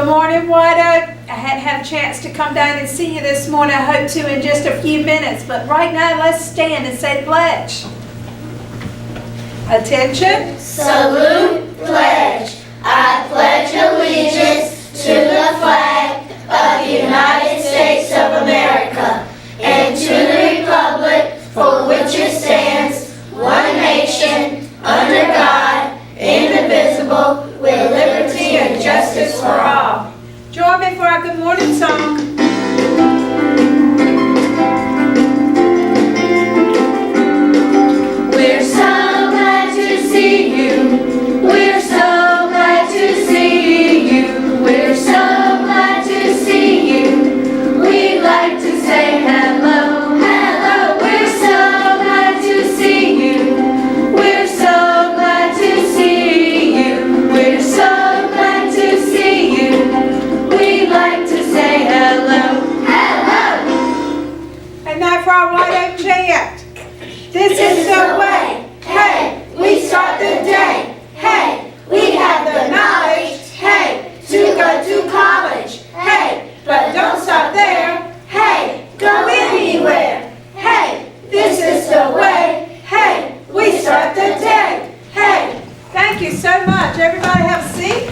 Good morning, White Oak. I hadn't had a chance to come down and see you this morning. I hope to in just a few minutes. But right now, let's stand and say pledge. Attention. Salute, pledge. I pledge allegiance to the flag of the United States of America and to the republic for which it stands, one nation, under God, indivisible, with liberty and justice for all. Join me for our good morning song. We're so glad to see you. We're so glad to see you. We're so glad to see you. We'd like to say hello, hello. We're so glad to see you. We're so glad to see you. We're so glad to see you. We'd like to say hello, hello. And now for our White Oak chant. This is the way. Hey, we start the day. Hey, we have the knowledge. Hey, to go to college. Hey, but don't stop there. Hey, go anywhere. Hey, this is the way. Hey, we start the day. Hey. Thank you so much. Everybody have a seat.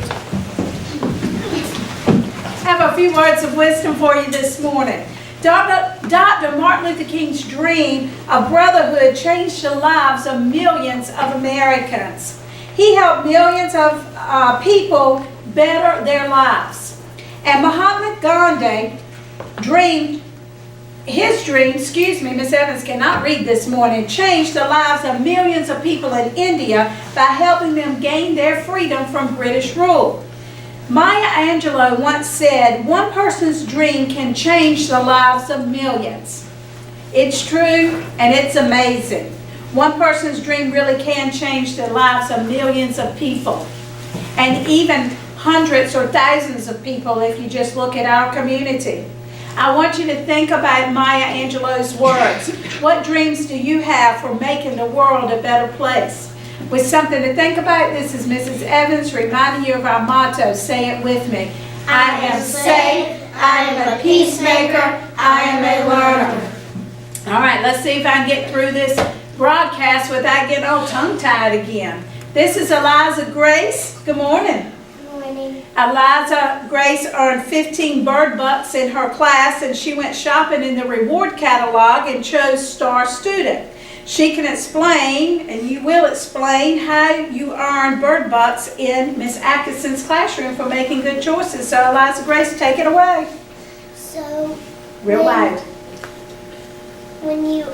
I have a few words of wisdom for you this morning. Dr. Martin Luther King's dream of brotherhood changed the lives of millions of Americans. He helped millions of people better their lives. And Mahatma Gandhi Miss Evans cannot read this morning, changed the lives of millions of people in India by helping them gain their freedom from British rule. Maya Angelou once said, one person's dream can change the lives of millions. It's true and it's amazing. One person's dream really can change the lives of millions of people, and even hundreds or thousands of people if you just look at our community. I want you to think about Maya Angelou's words. What dreams do you have for making the world a better place? With something to think about, this is Mrs. Evans reminding you of our motto. Say it with me. I am saved. I am a peacemaker. I am a learner. All right, let's see if I can get through this broadcast without getting all tongue-tied again. This is Eliza Grace. Good morning. Good morning. Eliza Grace earned 15 bird bucks in her class, and she went shopping in the reward catalog and chose Star Student. She can explain, and you will explain, how you earn bird bucks in Miss Atkinson's classroom for making good choices. So Eliza Grace, take it away. So Real loud. when you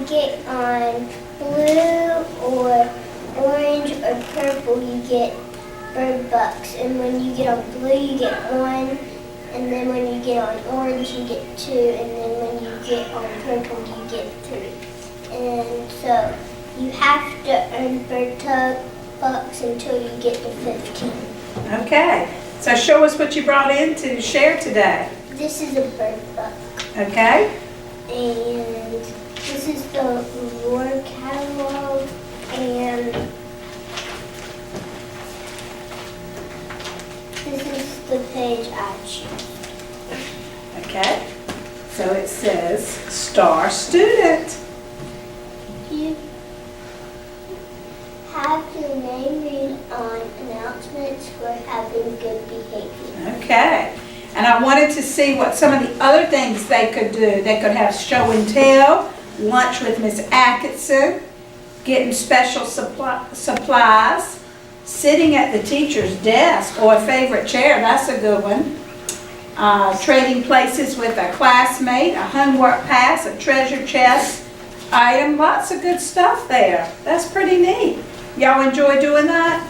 get on blue or orange or purple, you get bird bucks, and when you get on blue, you get 1, and then when you get on orange, you get 2, and then when you get on purple, you get 3. And so you have to earn bird bucks until you get to 15. Okay. So show us what you brought in to share today. This is a bird buck. Okay. And this is the reward catalog, and this is the page I choose. Okay. So it says Star Student. You have your name read on announcements for having good behavior. Okay. And I wanted to see what some of the other things they could do. They could have show and tell, lunch with Miss Atkinson, getting special supplies, sitting at the teacher's desk or a favorite chair, that's a good one, trading places with a classmate, a homework pass, a treasure chest item, lots of good stuff there. That's pretty neat. Y'all enjoy doing that?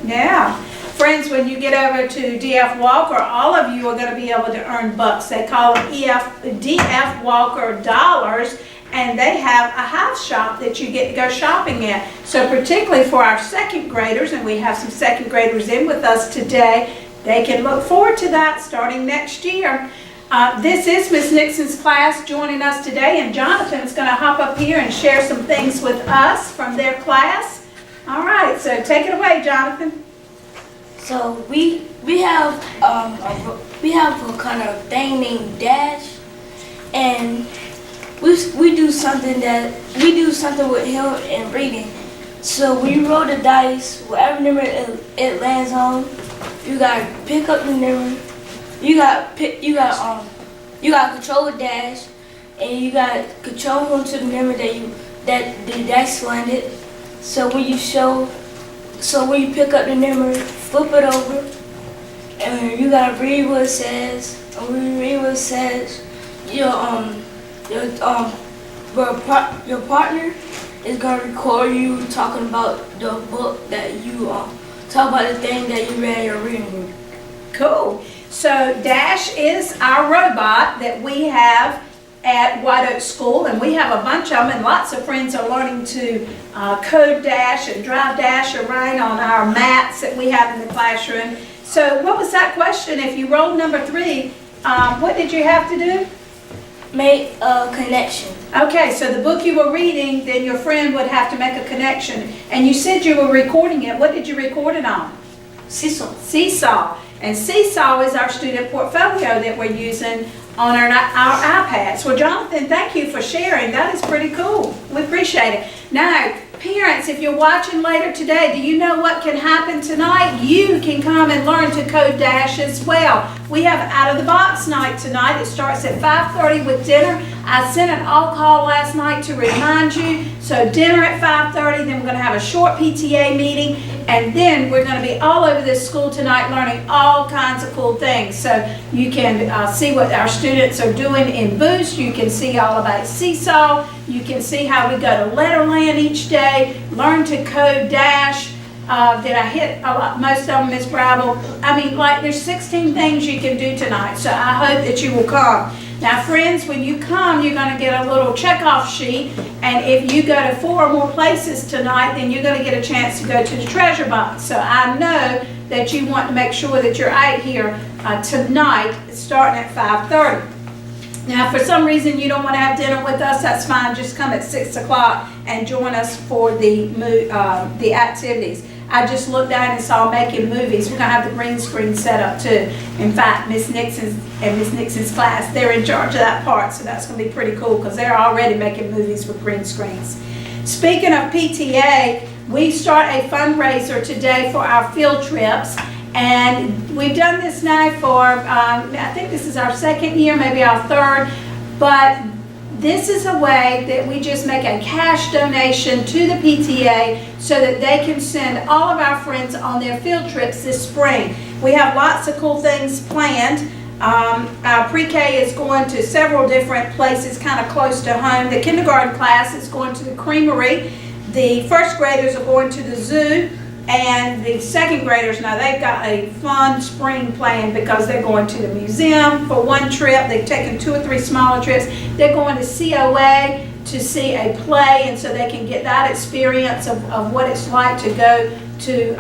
Yeah. Friends, when you get over to D.F. Walker, all of you are going to be able to earn bucks. They call them D.F. Walker dollars, and they have a house shop that you get to go shopping at. So particularly for our second graders, and we have some second graders in with us today, they can look forward to that starting next year. This is Miss Nixon's class joining us today, and Jonathan's going to hop up here and share some things with us from their class. All right, so take it away, Jonathan. So we we have a kind of thing named Dash, and we do something with him and reading. So when you roll the dice, whatever number it lands on, you gotta pick up the number. You got control the Dash, and you got control him to the number that the dice landed. So when you pick up the number, flip it over, and you gotta read what it says. And when you read what it says, your partner is gonna record you talking about the book that you talk about the thing that you read in your reading group. Cool. So Dash is our robot that we have at White Oak School, and we have a bunch of them, and lots of friends are learning to code Dash and drive Dash around on our mats that we have in the classroom. So what was that question? If you rolled number 3, what did you have to do? Make a connection. Okay, so the book you were reading, then your friend would have to make a connection. And you said you were recording it. What did you record it on? Seesaw. Seesaw. And Seesaw is our student portfolio that we're using on our iPads. Well, Jonathan, thank you for sharing. That is pretty cool. We appreciate it. Now, parents, if you're watching later today, do you know what can happen tonight? You can come and learn to code Dash as well. We have Out of the Box night tonight. It starts at 5:30 with dinner. I sent an all-call last night to remind you. So dinner at 5:30, then we're going to have a short PTA meeting, and then we're going to be all over this school tonight learning all kinds of cool things. So you can see what our students are doing in Boost. You can see all about Seesaw. You can see how we go to Letterland each day, learn to code Dash. Did I hit most of them, Ms. Brabble? I mean, like, there's 16 things you can do tonight, so I hope that you will come. Now, friends, when you come, you're going to get a little checkoff sheet, and if you go to 4 or more places tonight, then you're going to get a chance to go to the treasure box. So I know that you want to make sure that you're out here tonight, starting at 5:30. Now, if for some reason you don't want to have dinner with us, that's fine. Just come at 6 o'clock and join us for the activities. I just looked down and saw making movies. We're going to have the green screen set up too. In fact, Miss Nixon's class, they're in charge of that part, so that's going to be pretty cool because they're already making movies with green screens. Speaking of PTA, we start a fundraiser today for our field trips. And we've done this now for, I think this is our 2nd year, maybe our 3rd, but this is a way that we just make a cash donation to the PTA so that they can send all of our friends on their field trips this spring. We have lots of cool things planned. Our pre-K is going to several different places kind of close to home. The kindergarten class is going to the creamery. The 1st graders are going to the zoo. And the 2nd graders, now they've got a fun spring plan because they're going to the museum for one trip. They've taken 2 or 3 smaller trips. They're going to COA to see a play, and so they can get that experience of what it's like to go to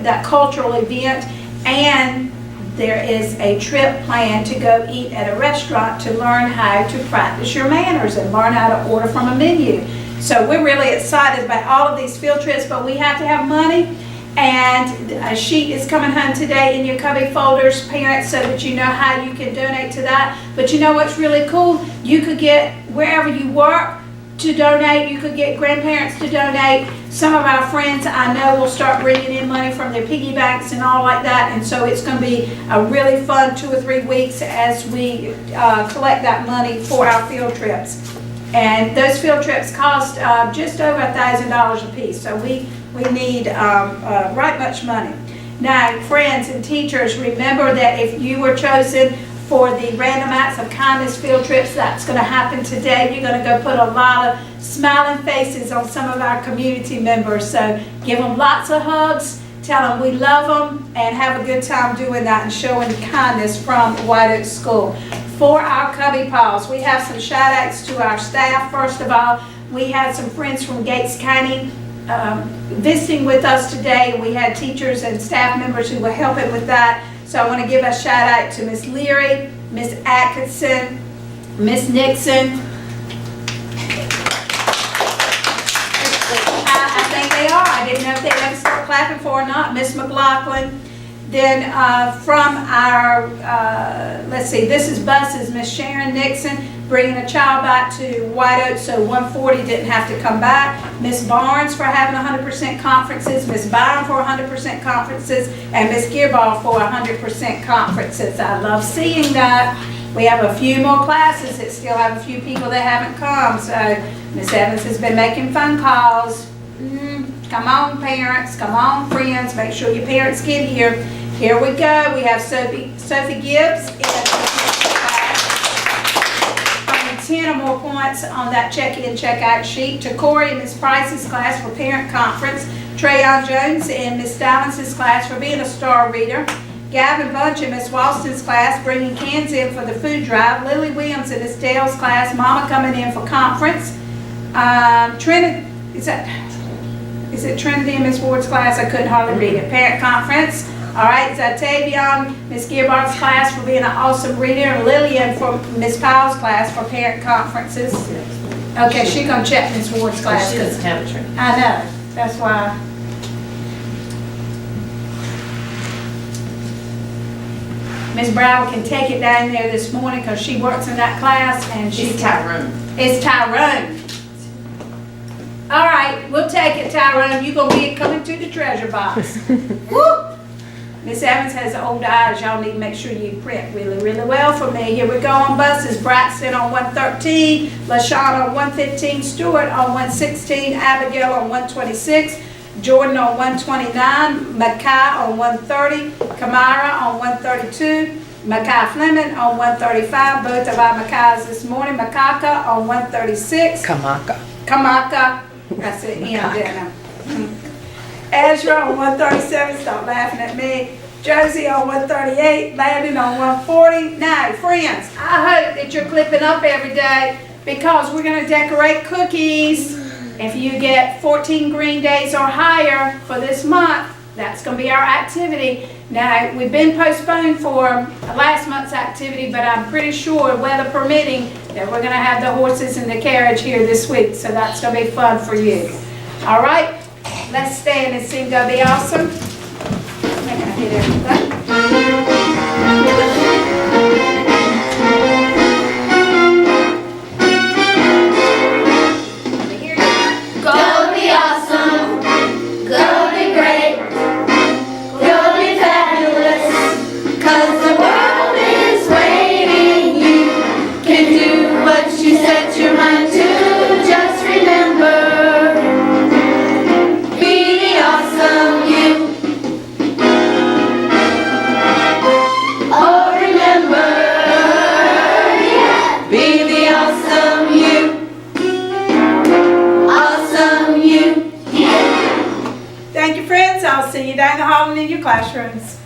that cultural event. And there is a trip planned to go eat at a restaurant to learn how to practice your manners and learn how to order from a menu. So we're really excited about all of these field trips, but we have to have money. And a sheet is coming home today in your Cubbie folders, parents, so that you know how you can donate to that. But you know what's really cool? You could get wherever you work to donate. You could get grandparents to donate. Some of our friends I know will start bringing in money from their piggy banks and all like that. And so it's going to be a really fun 2 or 3 weeks as we collect that money for our field trips. And those field trips cost just over $1,000 a piece. So we need right much money. Now, friends and teachers, remember that if you were chosen for the Random Acts of Kindness field trips, that's going to happen today. You're going to go put a lot of smiling faces on some of our community members. So give them lots of hugs, tell them we love them, and have a good time doing that and showing kindness from White Oak School. For our Cubbie Pals, we have some shout outs to our staff. First of all, we had some friends from Gates County visiting with us today. We had teachers and staff members who were helping with that. So I want to give a shout out to Miss Leary, Miss Atkinson, Miss Nixon. I think they are. I didn't know if they were going to start clapping for or not. Miss McLaughlin. Then from our, let's see, this is buses, Miss Sharon Nixon bringing a child back to White Oak, so 140 didn't have to come back. Miss Barnes for having 100% conferences, Miss Byron for 100% conferences, and Miss Gearball for 100% conferences. I love seeing that. We have a few more classes that still have a few people that haven't come, so Miss Evans has been making phone calls. Come on, parents, come on, friends, make sure your parents get here. Here we go. We have Sophie Gibbs in earning 10 or more points on that check-in, check-out sheet. To Corey in Miss Price's class for parent conference. Trayon Jones in Miss Dallas's class for being a star reader. Gavin Bunch in Miss Walston's class bringing cans in for the food drive. Lily Williams in Miss Dale's class. Mama coming in for conference. Trinity, is it Trinity in Miss Ward's class? I couldn't hardly read it. Parent conference. All right, Zatavion, Miss Gearbar's class for being an awesome reader, and Lillian for Miss Powell's class for parent conferences. Okay, she's gonna check Miss Ward's class. She doesn't have a training. I know, that's why. Miss Brower can take it down there this morning because she works in that class and she's Tyrone. It's Tyrone. All right, we'll take it, Tyrone. You're gonna be coming to the treasure box. Woo! Miss Evans has old eyes. Y'all need to make sure you print really, really well for me. Here we go on buses. Braxton on 113, LaShawn on 115, Stewart on 116, Abigail on 126, Jordan on 129, Mackay on 130, Kamara on 132, Mackay Fleming on 135, both of our Mackays this morning, Makaka on 136. Kamaka. That's it, yeah, didn't I? Ezra on 137, stop laughing at me. Josie on 138, Landon on 140. Now, friends, I hope that you're clipping up every day because we're gonna decorate cookies. If you get 14 green days or higher for this month, that's gonna be our activity. Now, we've been postponed for last month's activity, but I'm pretty sure, weather permitting, that we're gonna have the horses in the carriage here this week, so that's gonna be fun for you. All right, let's stand and sing Go Be Awesome. I think I hit everything. Go be awesome, go be great, go be fabulous, 'cause the world is waiting. You can do what you set your mind to, just remember, be the awesome you. Oh, remember, yeah, be the awesome you. Awesome you. Thank you, friends. I'll see you down the hall and in your classrooms.